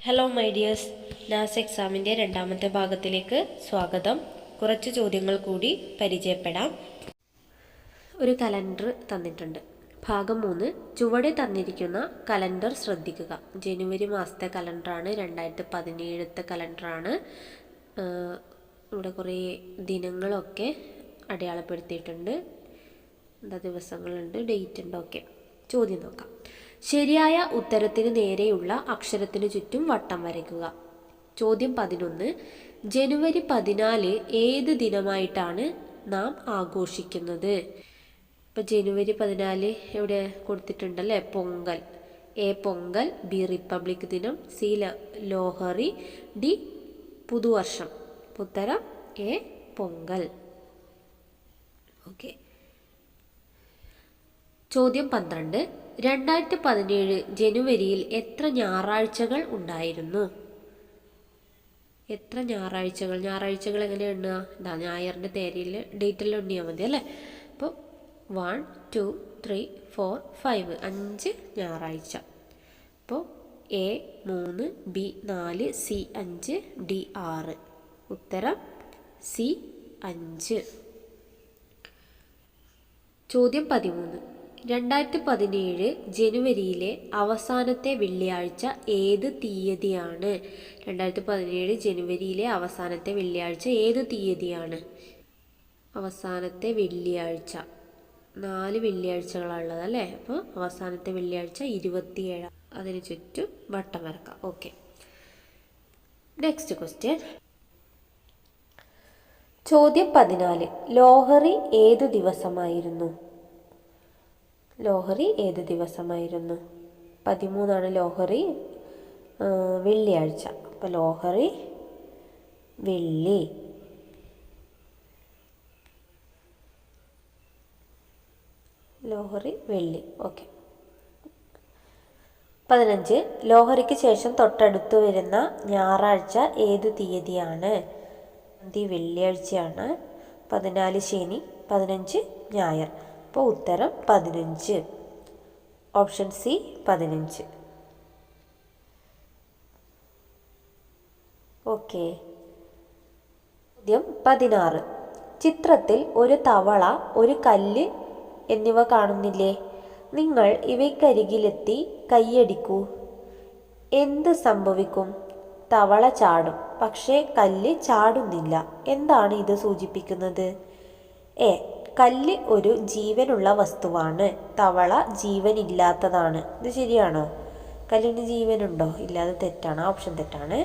Hello my dears, നാസ് എക്സാമിൻ്റെ രണ്ടാമത്തെ ഭാഗത്തിലേക്ക് സ്വാഗതം. കുറച്ച് ചോദ്യങ്ങൾ കൂടി പരിചയപ്പെടാം. ഒരു കലണ്ടർ തന്നിട്ടുണ്ട്. ഭാഗം 3. ചുവടെ തന്നിരിക്കുന്ന കലണ്ടർ ശ്രദ്ധിക്കുക. ജനുവരി മാസത്തെ കലണ്ടറാണ്, 2017 കലണ്ടറാണ്. ഇവിടെ കുറേ ദിനങ്ങളൊക്കെ അടയാളപ്പെടുത്തിയിട്ടുണ്ട്. എന്താ ദിവസങ്ങളുണ്ട്, ഡേറ്റ് ഉണ്ട്. ഓക്കെ, ചോദ്യം നോക്കാം. ശരിയായ ഉത്തരത്തിന് നേരെയുള്ള അക്ഷരത്തിന് ചുറ്റും വട്ടം വരയ്ക്കുക. ചോദ്യം 11. ജനുവരി 14 ഏത് ദിനമായിട്ടാണ് നാം ആഘോഷിക്കുന്നത്? ഇപ്പം ജനുവരി 14 എവിടെ കൊടുത്തിട്ടുണ്ടല്ലേ? Pongal. A Pongal, B republic ദിനം, സി ലോഹറി, ഡി പുതുവർഷം. ഉത്തരം എ പൊങ്കൽ. ഓക്കെ. ചോദ്യം 12. 2017 ജനുവരിയിൽ എത്ര ഞായറാഴ്ചകൾ ഉണ്ടായിരുന്നു? എത്ര ഞായറാഴ്ചകൾ? ഞായറാഴ്ചകൾ എങ്ങനെ എണ്ണുക? എന്താ, ഞായറിൻ്റെ തേരയിൽ ഡേറ്റെല്ലാം എണ്ണിയാൽ മതി അല്ലേ? അപ്പോൾ 1, 2, 3, 4, 5 5 ഞായറാഴ്ച. അപ്പോൾ എ 3, ബി 4, സി 5, ഡി 6. ഉത്തരം സി 5. ചോദ്യം 13. 2017 ജനുവരിയിലെ അവസാനത്തെ വെള്ളിയാഴ്ച ഏത് തീയതിയാണ്? 2017 ജനുവരിയിലെ അവസാനത്തെ വെള്ളിയാഴ്ച ഏത് തീയതിയാണ്? അവസാനത്തെ വെള്ളിയാഴ്ച 4 വെള്ളിയാഴ്ചകളുള്ളത് അല്ലേ? അപ്പോൾ അവസാനത്തെ വെള്ളിയാഴ്ച 27. അതിന് ചുറ്റും വട്ടം വരക്കാം. ഓക്കെ. Next question. ചോദ്യം 14. ലോഹറി ഏത് ദിവസമായിരുന്നു? ലോഹറി ഏത് ദിവസമായിരുന്നു? 13 ലോഹറി, വെള്ളിയാഴ്ച. അപ്പോൾ ലോഹറി വെള്ളി. ലോഹറി വെള്ളി. ഓക്കെ. 15. ലോഹറിക്ക് ശേഷം തൊട്ടടുത്ത് വരുന്ന ഞായറാഴ്ച ഏത് തീയതിയാണ്? വെള്ളിയാഴ്ചയാണ്. 14 ശനി, 15 ഞായർ. അപ്പോൾ ഉത്തരം 15. Option C 15. ഓക്കെ. ചോദ്യം 16. ചിത്രത്തിൽ ഒരു തവള, ഒരു കല്ല് എന്നിവ കാണുന്നില്ലേ? നിങ്ങൾ ഇവയ്ക്കരികിലെത്തി കൈയടിക്കൂ. എന്ത് സംഭവിക്കും? തവള ചാടും, പക്ഷേ കല്ല് ചാടുന്നില്ല. എന്താണ് ഇത് സൂചിപ്പിക്കുന്നത്? എ കല്ല് ഒരു ജീവനുള്ള വസ്തുവാണ്, തവള ജീവനില്ലാത്തതാണ്. ഇത് ശരിയാണോ? കല്ലിന് ജീവനുണ്ടോ? ഇല്ലാതെ തെറ്റാണ്. ഓപ്ഷൻ തെറ്റാണ്.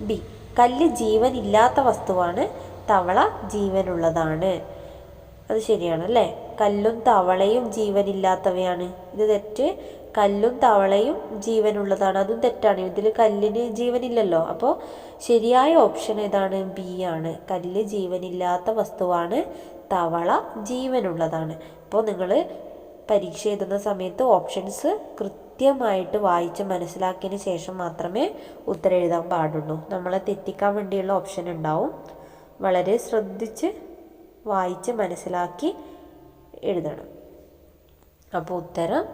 ബി കല്ല് ജീവനില്ലാത്ത വസ്തുവാണ്, തവള ജീവനുള്ളതാണ്. അത് ശരിയാണല്ലേ? കല്ലും തവളയും ജീവനില്ലാത്തവയാണ്. ഇത് തെറ്റ്. കല്ലും തവളയും ജീവനുള്ളതാണ്. അതും തെറ്റാണ്. ഇതിൽ കല്ലിന് ജീവനില്ലല്ലോ. അപ്പോൾ ശരിയായ ഓപ്ഷൻ ഏതാണ്? ബി ആണ്. കല്ല് ജീവനില്ലാത്ത വസ്തുവാണ്, തവള ജീവനുള്ളതാണ്. അപ്പോൾ നിങ്ങൾ പരീക്ഷ എഴുതുന്ന സമയത്ത് ഓപ്ഷൻസ് കൃത്യമായിട്ട് വായിച്ച് മനസ്സിലാക്കിയതിന് ശേഷം മാത്രമേ ഉത്തരം എഴുതാൻ പാടുള്ളൂ. നമ്മളെ തെറ്റിക്കാൻ വേണ്ടിയുള്ള ഓപ്ഷൻ ഉണ്ടാവും. വളരെ ശ്രദ്ധിച്ച് വായിച്ച് മനസ്സിലാക്കി എഴുതണം. അപ്പോൾ ഉത്തരം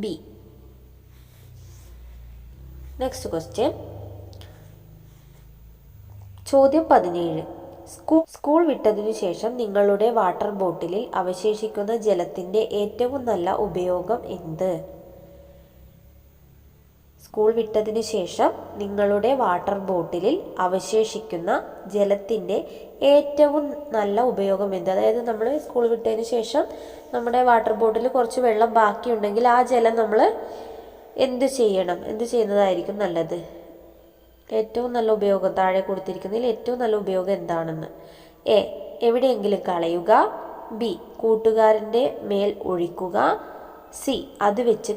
ബി. Next question. ചോദ്യം 17. സ്കൂൾ വിട്ടതിനു ശേഷം നിങ്ങളുടെ വാട്ടർ ബോട്ടിലിൽ അവശേഷിക്കുന്ന ജലത്തിൻ്റെ ഏറ്റവും നല്ല ഉപയോഗം എന്ത്? സ്കൂൾ വിട്ടതിന് ശേഷം നിങ്ങളുടെ വാട്ടർ ബോട്ടിലിൽ അവശേഷിക്കുന്ന ജലത്തിൻ്റെ ഏറ്റവും നല്ല ഉപയോഗം എന്ത്? അതായത് നമ്മൾ സ്കൂൾ വിട്ടതിന് ശേഷം നമ്മുടെ വാട്ടർ ബോട്ടിൽ കുറച്ച് വെള്ളം ബാക്കിയുണ്ടെങ്കിൽ ആ ജലം നമ്മൾ എന്ത് ചെയ്യണം? എന്ത് ചെയ്യുന്നതായിരിക്കും നല്ലത്? ഏറ്റവും നല്ല ഉപയോഗം താഴെ കൊടുത്തിരിക്കുന്നതിൽ ഏറ്റവും നല്ല ഉപയോഗം എന്താണെന്ന്. എ എവിടെയെങ്കിലും കളയുക, ബി കൂട്ടുകാരൻ്റെ മേൽ ഒഴിക്കുക, സി അത് വെച്ച്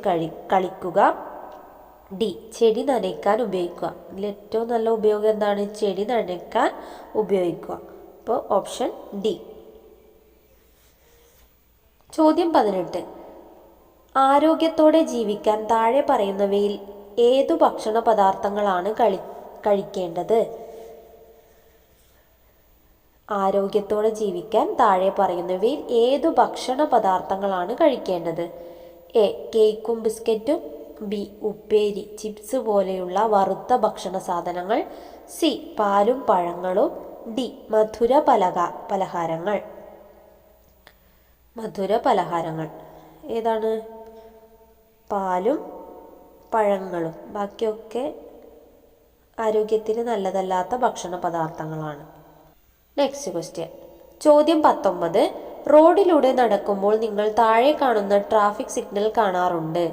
കളിക്കുക, ഡി ചെടി നനയ്ക്കാൻ ഉപയോഗിക്കുക. ഇതിൽ ഏറ്റവും നല്ല ഉപയോഗം എന്താണ്? ചെടി നനയ്ക്കാൻ ഉപയോഗിക്കുക. അപ്പോൾ ഓപ്ഷൻ ഡി. ചോദ്യം 18. ആരോഗ്യത്തോടെ ജീവിക്കാൻ താഴെ പറയുന്നവയിൽ ഏതു ഭക്ഷണ പദാർത്ഥങ്ങളാണ് കഴിക്കേണ്ടത്? ആരോഗ്യത്തോടെ ജീവിക്കാൻ താഴെ പറയുന്നവയിൽ ഏതു ഭക്ഷണ പദാർത്ഥങ്ങളാണ് കഴിക്കേണ്ടത്? എ കേക്കും ബിസ്ക്കറ്റും, ബി ഉപ്പേരി ചിപ്സ് പോലെയുള്ള വറുത്ത ഭക്ഷണ സാധനങ്ങൾ, സി പാലും പഴങ്ങളും, ഡി പലഹാരങ്ങൾ. മധുര പലഹാരങ്ങൾ ഏതാണ്? പാലും പഴങ്ങളും. ബാക്കിയൊക്കെ ആരോഗ്യത്തിന് നല്ലതല്ലാത്ത ഭക്ഷണ പദാർത്ഥങ്ങളാണ്. Next question. ചോദ്യം 19. റോഡിലൂടെ നടക്കുമ്പോൾ നിങ്ങൾ താഴെ കാണുന്ന ട്രാഫിക് സിഗ്നൽ കാണാറുണ്ട്.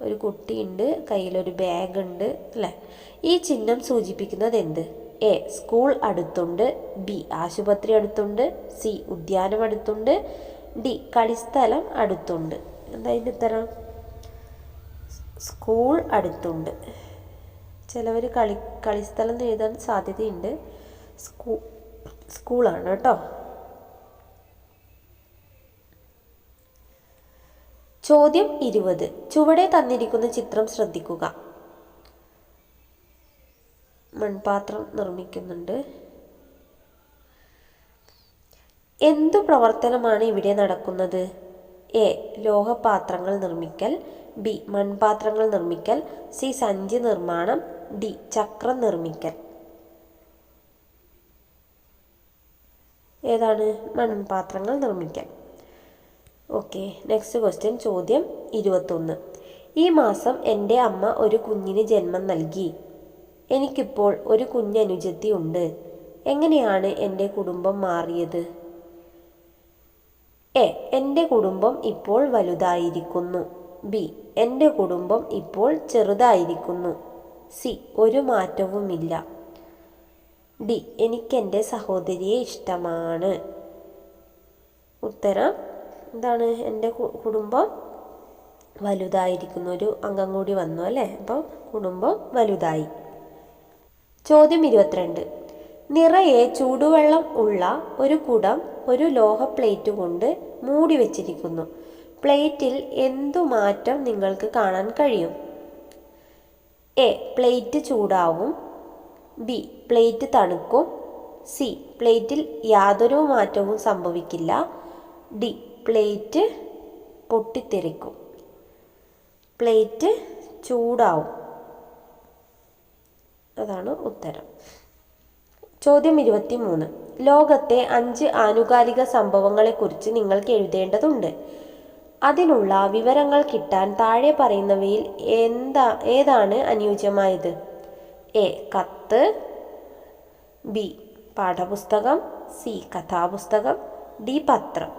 ഒരു കുട്ടിയുണ്ട്, കയ്യിലൊരു ബാഗ് ഉണ്ട് അല്ലേ? ഈ ചിഹ്നം സൂചിപ്പിക്കുന്നത് എന്ത്? എ സ്കൂൾ അടുത്തുണ്ട്, ബി ആശുപത്രി അടുത്തുണ്ട്, സി ഉദ്യാനം അടുത്തുണ്ട്, ഡി കളിസ്ഥലം അടുത്തുണ്ട്. എന്താ ഇതിൻ്റെ ഉത്തരം? സ്കൂൾ അടുത്തുണ്ട്. ചിലവർ കളിസ്ഥലം എന്ന് എഴുതാൻ സാധ്യതയുണ്ട്. സ്കൂളാണ് കേട്ടോ. ചോദ്യം 20. ചുവടെ തന്നിരിക്കുന്ന ചിത്രം ശ്രദ്ധിക്കുക. മൺപാത്രം നിർമ്മിക്കുന്നുണ്ട്. എന്തു പ്രവർത്തനമാണ് ഇവിടെ നടക്കുന്നത്? എ ലോഹപാത്രങ്ങൾ നിർമ്മിക്കൽ, ബി മൺപാത്രങ്ങൾ നിർമ്മിക്കൽ, സി സഞ്ചി നിർമ്മാണം, ഡി ചക്രം നിർമ്മിക്കൽ. ഏതാണ്? മൺപാത്രങ്ങൾ നിർമ്മിക്കൽ. Okay, next question. ചോദ്യം 21. ഈ മാസം എൻ്റെ അമ്മ ഒരു കുഞ്ഞിന് ജന്മം നൽകി. എനിക്കിപ്പോൾ ഒരു കുഞ്ഞനുജത്തി ഉണ്ട്. എങ്ങനെയാണ് എൻ്റെ കുടുംബം മാറിയത്? എ എൻ്റെ കുടുംബം ഇപ്പോൾ വലുതായിരിക്കുന്നു, ബി എൻ്റെ കുടുംബം ഇപ്പോൾ ചെറുതായിരിക്കുന്നു, സി ഒരു മാറ്റവുമില്ല, ഡി എനിക്കെൻ്റെ സഹോദരിയെ ഇഷ്ടമാണ്. ഉത്തരം എന്താണ്? എൻ്റെ കുടുംബം വലുതായിരിക്കുന്നു. ഒരു അംഗം കൂടി വന്നു അല്ലേ? അപ്പോൾ കുടുംബം വലുതായി. ചോദ്യം 22. നിറയെ ചൂടുവെള്ളം ഉള്ള ഒരു കുടം ഒരു ലോഹ പ്ലേറ്റ് കൊണ്ട് മൂടി വെച്ചിരിക്കുന്നു. പ്ലേറ്റിൽ എന്തു മാറ്റം നിങ്ങൾക്ക് കാണാൻ കഴിയും? എ പ്ലേറ്റ് ചൂടാവും, ബി പ്ലേറ്റ് തണുക്കും, സി പ്ലേറ്റിൽ യാതൊരു മാറ്റവും സംഭവിക്കില്ല, ഡി പ്ലേറ്റ് പൊട്ടിത്തെറിക്കും. പ്ലേറ്റ് ചൂടാവും. അതാണ് ഉത്തരം. ചോദ്യം 23. ലോകത്തെ 5 ആനുകാലിക സംഭവങ്ങളെക്കുറിച്ച് നിങ്ങൾക്ക് എഴുതേണ്ടതുണ്ട്. അതിനുള്ള വിവരങ്ങൾ കിട്ടാൻ താഴെ പറയുന്നവയിൽ ഏതാണ് അനുയോജ്യമായത്? എ കത്ത്, ബി പാഠപുസ്തകം, സി കഥാപുസ്തകം, ഡി പത്രം.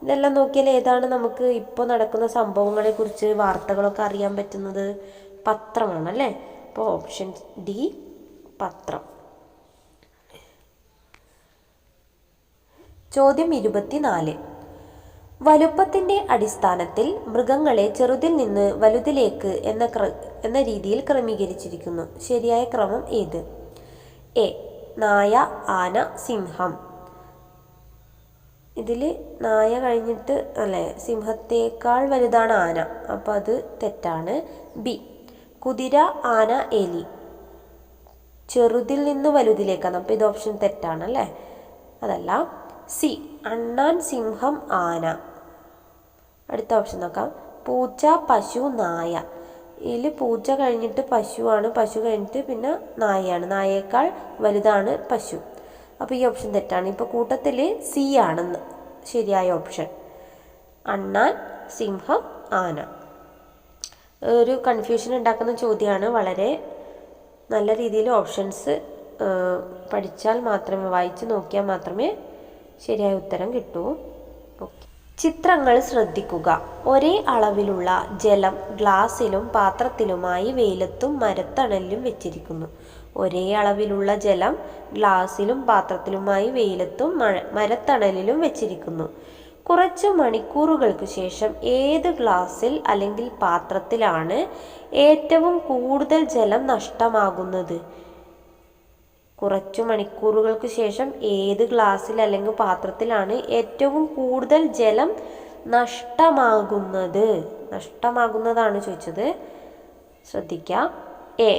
ഇതെല്ലാം നോക്കിയാൽ ഏതാണ് നമുക്ക് ഇപ്പോൾ നടക്കുന്ന സംഭവങ്ങളെക്കുറിച്ച് വാർത്തകളൊക്കെ അറിയാൻ പറ്റുന്നത്? പത്രമാണല്ലേ. അപ്പോൾ ഓപ്ഷൻ ഡി പത്രം. ചോദ്യം 24. വലുപ്പത്തിൻ്റെ അടിസ്ഥാനത്തിൽ മൃഗങ്ങളെ ചെറുതിൽ നിന്ന് വലുതിലേക്ക് എന്ന രീതിയിൽ ക്രമീകരിച്ചിരിക്കുന്നു. ശരിയായ ക്രമം ഏത്? എ നായ, ആന, സിംഹം. ഇതിൽ നായ കഴിഞ്ഞിട്ട് അല്ലേ, സിംഹത്തേക്കാൾ വലുതാണ് ആന, അപ്പോൾ അത് തെറ്റാണ്. ബി കുതിര, ആന, എലി. ചെറുതിൽ നിന്ന് വലുതിലേക്കാണ്, അപ്പോൾ ഇത് ഓപ്ഷൻ തെറ്റാണല്ലേ, അതല്ല. സി അണ്ണാൻ, സിംഹം, ആന. അടുത്ത ഓപ്ഷൻ നോക്കാം. പൂച്ച, പശു, നായ. ഇതിൽ പൂച്ച കഴിഞ്ഞിട്ട് പശുവാണ്, പശു കഴിഞ്ഞിട്ട് പിന്നെ നായയാണ്, നായേക്കാൾ വലുതാണ് പശു. അപ്പോൾ ഈ ഓപ്ഷൻ തെറ്റാണ്. ഇപ്പോൾ കൂട്ടത്തിൽ സി ആണെന്ന് ശരിയായ ഓപ്ഷൻ. അണ്ണാൻ, സിംഹം, ആന. ഒരു കൺഫ്യൂഷൻ ഉണ്ടാക്കുന്ന ചോദ്യമാണ്. വളരെ നല്ല രീതിയിൽ ഓപ്ഷൻസ് പഠിച്ചാൽ മാത്രമേ, വായിച്ച് നോക്കിയാൽ മാത്രമേ ശരിയായ ഉത്തരം കിട്ടൂ. ചിത്രങ്ങൾ ശ്രദ്ധിക്കുക. ഒരേ അളവിലുള്ള ജലം ഗ്ലാസ്സിലും പാത്രത്തിലുമായി വെയിലത്തും മരത്തണലിലും വെച്ചിരിക്കുന്നു. ഒരേ അളവിലുള്ള ജലം ഗ്ലാസ്സിലും പാത്രത്തിലുമായി വെയിലത്തും മരത്തണലിലും വെച്ചിരിക്കുന്നു. കുറച്ച് മണിക്കൂറുകൾക്ക് ശേഷം ഏത് ഗ്ലാസ്സിൽ അല്ലെങ്കിൽ പാത്രത്തിലാണ് ഏറ്റവും കൂടുതൽ ജലം നഷ്ടമാകുന്നത്? കുറച്ചു മണിക്കൂറുകൾക്ക് ശേഷം ഏത് ഗ്ലാസ്സിൽ അല്ലെങ്കിൽ പാത്രത്തിലാണ് ഏറ്റവും കൂടുതൽ ജലം നഷ്ടമാകുന്നതാണ് ചോദിച്ചത്. ശ്രദ്ധിക്കാം. എ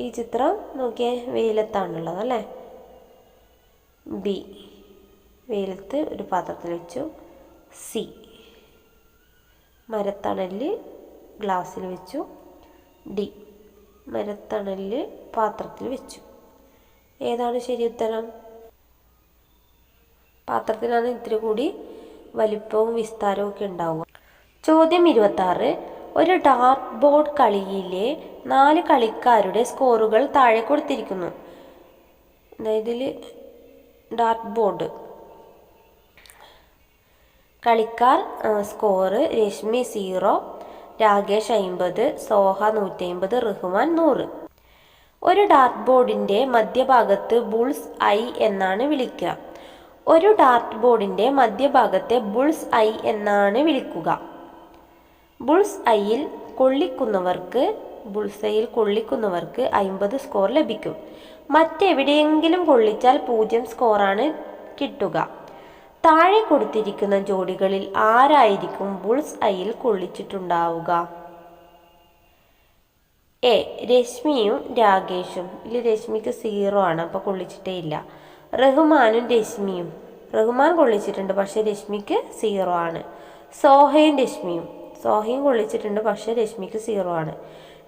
ഈ ചിത്രം നോക്കിയേ, വെയിലത്താണുള്ളത് അല്ലേ. ബി വെയിലത്ത് ഒരു പാത്രത്തിൽ വെച്ചു. സി മരത്തണലിൽ ഗ്ലാസ്സിൽ വെച്ചു. ഡി മരത്തണലിൽ പാത്രത്തിൽ വെച്ചു. ഏതാണ് ശരി ഉത്തരം? പാത്രത്തിനാണ് ഇത്തിരി കൂടി വലിപ്പവും വിസ്താരവും ഒക്കെ ഉണ്ടാവുക. ചോദ്യം 26. ഒരു ഡാർട്ട് ബോർഡ് കളിയിലെ 4 കളിക്കാരുടെ സ്കോറുകൾ താഴെ കൊടുത്തിരിക്കുന്നു. ഇതിൽ ഡാർട്ട് ബോർഡ് കളിക്കാർ സ്കോർ: രശ്മി 0, രാകേഷ് 50, സോഹ 150, റഹ്മാൻ 100. ഒരു ഡാർട്ട് ബോർഡിൻ്റെ മധ്യഭാഗത്ത് ബുൾസ് ഐ എന്നാണ് വിളിക്കുക. ഒരു ഡാർട്ട് ബോർഡിൻ്റെ മധ്യഭാഗത്തെ ബുൾസ് ഐ എന്നാണ് വിളിക്കുക. ബുൾസ് ഐയിൽ കൊള്ളിക്കുന്നവർക്ക് 50 സ്കോർ ലഭിക്കും. മറ്റെവിടെയെങ്കിലും കൊള്ളിച്ചാൽ 0 സ്കോറാണ് കിട്ടുക. താഴെ കൊടുത്തിരിക്കുന്ന ജോഡികളിൽ ആരായിരിക്കും ബുൾസ് ഐയിൽ കൊള്ളിച്ചിട്ടുണ്ടാവുക? എ രശ്മിയും രാകേഷും. ഇതിൽ രശ്മിക്ക് 0 ആണ്, അപ്പോൾ കൊള്ളിച്ചിട്ടേ ഇല്ല. റഹ്മാനും രശ്മിയും. റഹ്മാൻ കൊള്ളിച്ചിട്ടുണ്ട്, പക്ഷെ രശ്മിക്ക് 0 ആണ്. സോഹയും രശ്മിയും. സോഹയും കൊള്ളിച്ചിട്ടുണ്ട്, പക്ഷെ രശ്മിക്ക് 0 ആണ്.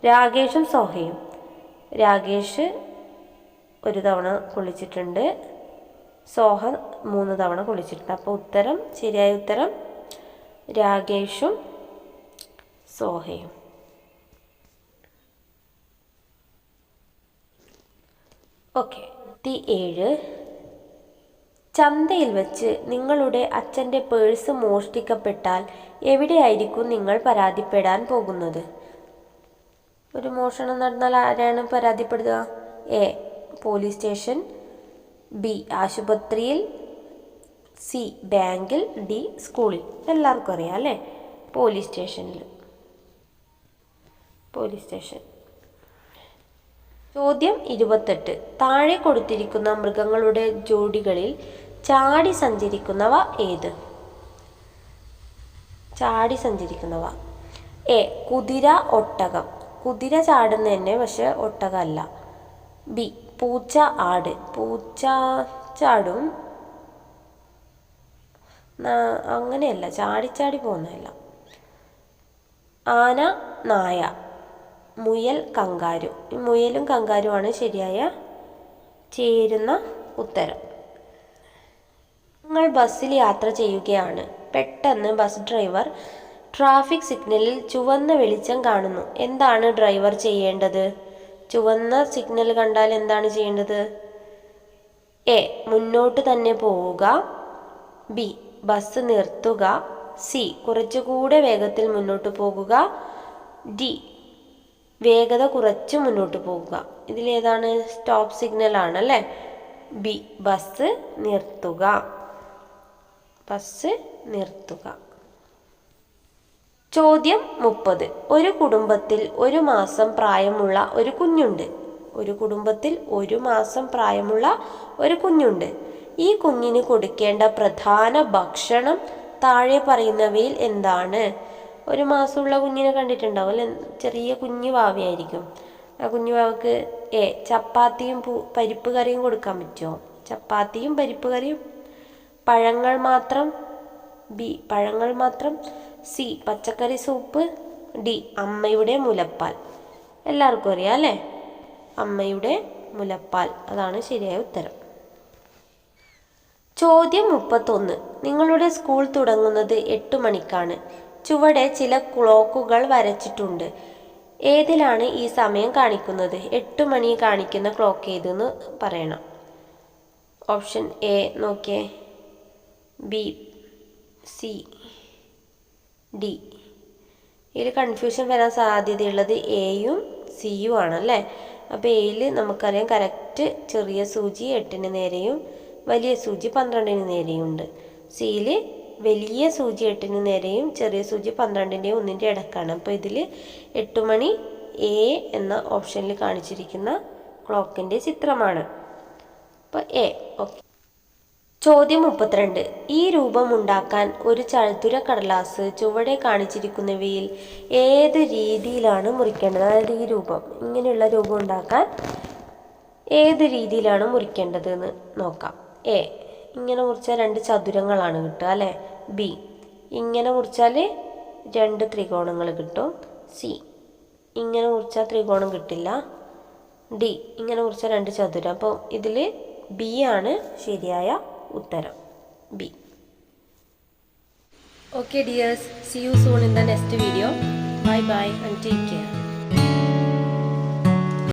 രാകേഷും സോഹയും. രാകേഷ് 1 തവണ കൊള്ളിച്ചിട്ടുണ്ട്, സോഹ 3 തവണ കൊള്ളിച്ചിട്ടുണ്ട്. അപ്പോൾ ശരിയായ ഉത്തരം രാകേഷും സോഹയും. ഓക്കെ. 7. ചന്തയിൽ വെച്ച് നിങ്ങളുടെ അച്ഛൻ്റെ പേഴ്സ് മോഷ്ടിക്കപ്പെട്ടാൽ എവിടെയായിരിക്കും നിങ്ങൾ പരാതിപ്പെടാൻ പോകുന്നത്? ഒരു മോഷണം നടന്നാൽ ആരാണ് പരാതിപ്പെടുക? എ പോലീസ് സ്റ്റേഷൻ, ബി ആശുപത്രിയിൽ, സി ബാങ്കിൽ, ഡി സ്കൂളിൽ. എല്ലാവർക്കും അറിയാം അല്ലേ? Police station. ചോദ്യം 28. താഴെ കൊടുത്തിരിക്കുന്ന മൃഗങ്ങളുടെ ജോഡികളിൽ ചാടി സഞ്ചരിക്കുന്നവ ഏത്? എ കുതിര, ഒട്ടകം. കുതിര ചാടുന്ന തന്നെ, പക്ഷെ ഒട്ടകമല്ല. ബി പൂച്ച, ആട്. പൂച്ച ചാടും, അങ്ങനെയല്ല, ചാടി പോകുന്നതല്ല. ആന, നായ. മുയൽ, കങ്കാരു. ഈ മുയലും കങ്കാരുമാണ് ശരിയായ ചേരുന്ന ഉത്തരം. നിങ്ങൾ ബസ്സിൽ യാത്ര ചെയ്യുകയാണ്. പെട്ടെന്ന് ബസ് ഡ്രൈവർ ട്രാഫിക് സിഗ്നലിൽ ചുവന്ന വെളിച്ചം കാണുന്നു. എന്താണ് ഡ്രൈവർ ചെയ്യേണ്ടത്? ചുവന്ന സിഗ്നൽ കണ്ടാൽ എന്താണ് ചെയ്യേണ്ടത്? എ മുന്നോട്ട് തന്നെ പോവുക, ബി ബസ് നിർത്തുക, സി കുറച്ചുകൂടെ വേഗത്തിൽ മുന്നോട്ട് പോകുക, ഡി വേഗത കുറച്ച് മുന്നോട്ട് പോകുക. ഇതിലേതാണ്? സ്റ്റോപ്പ് സിഗ്നൽ ആണല്ലേ. ബി ബസ് നിർത്തുക. ചോദ്യം 30. ഒരു കുടുംബത്തിൽ 1 മാസം പ്രായമുള്ള ഒരു കുഞ്ഞുണ്ട്. ഈ കുഞ്ഞിന് കൊടുക്കേണ്ട പ്രധാന ഭക്ഷണം താഴെ പറയുന്നവയിൽ എന്താണ്? 1 മാസമുള്ള കുഞ്ഞിനെ കണ്ടിട്ടുണ്ടാവും അല്ലെ? ചെറിയ കുഞ്ഞു വാവയായിരിക്കും. ആ കുഞ്ഞു വാവക്ക് എ ചപ്പാത്തിയും പരിപ്പ് കറിയും കൊടുക്കാൻ പറ്റുമോ? ചപ്പാത്തിയും പരിപ്പ് കറിയും. പഴങ്ങൾ മാത്രം. ബി പഴങ്ങൾ മാത്രം. സി പച്ചക്കറി സൂപ്പ്. ഡി അമ്മയുടെ മുലപ്പാൽ. എല്ലാവർക്കും അറിയാം അല്ലേ? അമ്മയുടെ മുലപ്പാൽ, അതാണ് ശരിയായ ഉത്തരം. ചോദ്യം 31. നിങ്ങളുടെ സ്കൂൾ തുടങ്ങുന്നത് 8 മണിക്കാണ്. ചുവടെ ചില ക്ലോക്കുകൾ വരച്ചിട്ടുണ്ട്. ഏതിലാണ് ഈ സമയം കാണിക്കുന്നത്? 8 മണി കാണിക്കുന്ന ക്ലോക്ക് ഏതെന്ന് പറയണം. ഓപ്ഷൻ എ നോക്കിയേ, ബി, സി, ഡി. ഇതിൽ കൺഫ്യൂഷൻ വരാൻ സാധ്യതയുള്ളത് എയും സിയും ആണല്ലേ. അപ്പോൾ എയിൽ നമുക്കറിയാം കറക്റ്റ് ചെറിയ സൂചി 8-ന് നേരെയും വലിയ സൂചി 12-ന് നേരെയും ഉണ്ട്. സിയിൽ വലിയ സൂചി 8-ന് നേരെയും ചെറിയ സൂചി 12-ൻ്റെയും 1-ൻ്റെ ഇടക്കാണ്. അപ്പോൾ ഇതിൽ 8 മണി എ എന്ന ഓപ്ഷനിൽ കാണിച്ചിരിക്കുന്ന ക്ലോക്കിൻ്റെ ചിത്രമാണ്. അപ്പോൾ എ. ഓക്കെ. ചോദ്യം 32. ഈ രൂപം ഉണ്ടാക്കാൻ ഒരു ചതുര കടലാസ് ചുവടെ കാണിച്ചിരിക്കുന്നവയിൽ ഏത് രീതിയിലാണ് മുറിക്കേണ്ടത്? അതായത് ഈ രൂപം, ഇങ്ങനെയുള്ള രൂപം ഉണ്ടാക്കാൻ ഏത് രീതിയിലാണ് മുറിക്കേണ്ടത് എന്ന് നോക്കാം. എ ഇങ്ങനെ മുറിച്ചാൽ 2 ചതുരങ്ങളാണ് കിട്ടുക അല്ലേ. ബി ഇങ്ങനെ മുറിച്ചാൽ 2 ത്രികോണങ്ങൾ കിട്ടും. സി ഇങ്ങനെ മുറിച്ചാൽ ത്രികോണം കിട്ടില്ല. ഡി ഇങ്ങനെ മുറിച്ചാൽ 2 ചതുരം. അപ്പോൾ ഇതിൽ ബി ആണ് ശരിയായ ഉത്തരം. B. Okay dears, see you soon in the next video. Bye bye and take care.